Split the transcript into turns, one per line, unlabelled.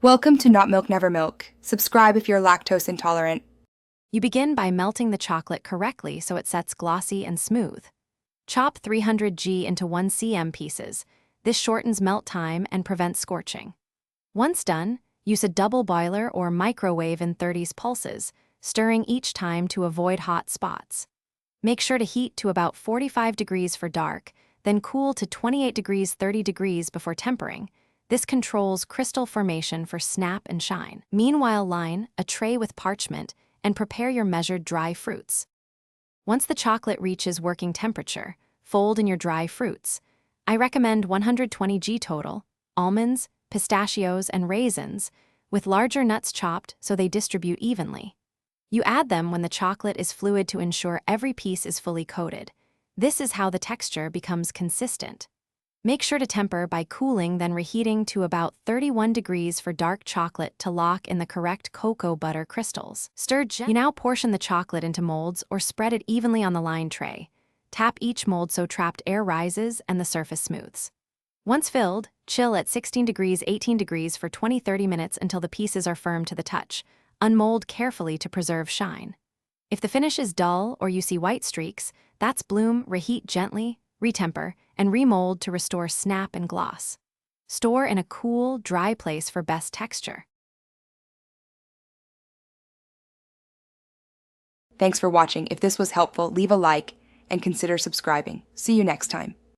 Welcome to Not Milk Never Milk. Subscribe if you're lactose intolerant.
You begin by melting the chocolate correctly so it sets glossy and smooth. Chop 300 g into 1 cm pieces. This shortens melt time and prevents scorching. Once done, use a double boiler or microwave in 30s pulses, stirring each time to avoid hot spots. Make sure to heat to about 45 degrees for dark, then cool to 28 degrees 30 degrees before tempering. This controls crystal formation for snap and shine. Meanwhile, line a tray with parchment and prepare your measured dry fruits. Once the chocolate reaches working temperature, fold in your dry fruits. I recommend 120 g total, almonds, pistachios, and raisins, with larger nuts chopped so they distribute evenly. You add them when the chocolate is fluid to ensure every piece is fully coated. This is how the texture becomes consistent. Make sure to temper by cooling, then reheating to about 31 degrees for dark chocolate to lock in the correct cocoa butter crystals. Stir gently. You now portion the chocolate into molds or spread it evenly on the line tray. Tap each mold so trapped air rises and the surface smooths. Once filled, chill at 16 degrees 18 degrees for 20-30 minutes until the pieces are firm to the touch. Unmold carefully to preserve shine. If the finish is dull or you see white streaks, that's bloom. Reheat gently, retemper, and remold to restore snap and gloss. Store in a cool, dry place for best texture.
Thanks for watching. If this was helpful, leave a like and consider subscribing. See you next time.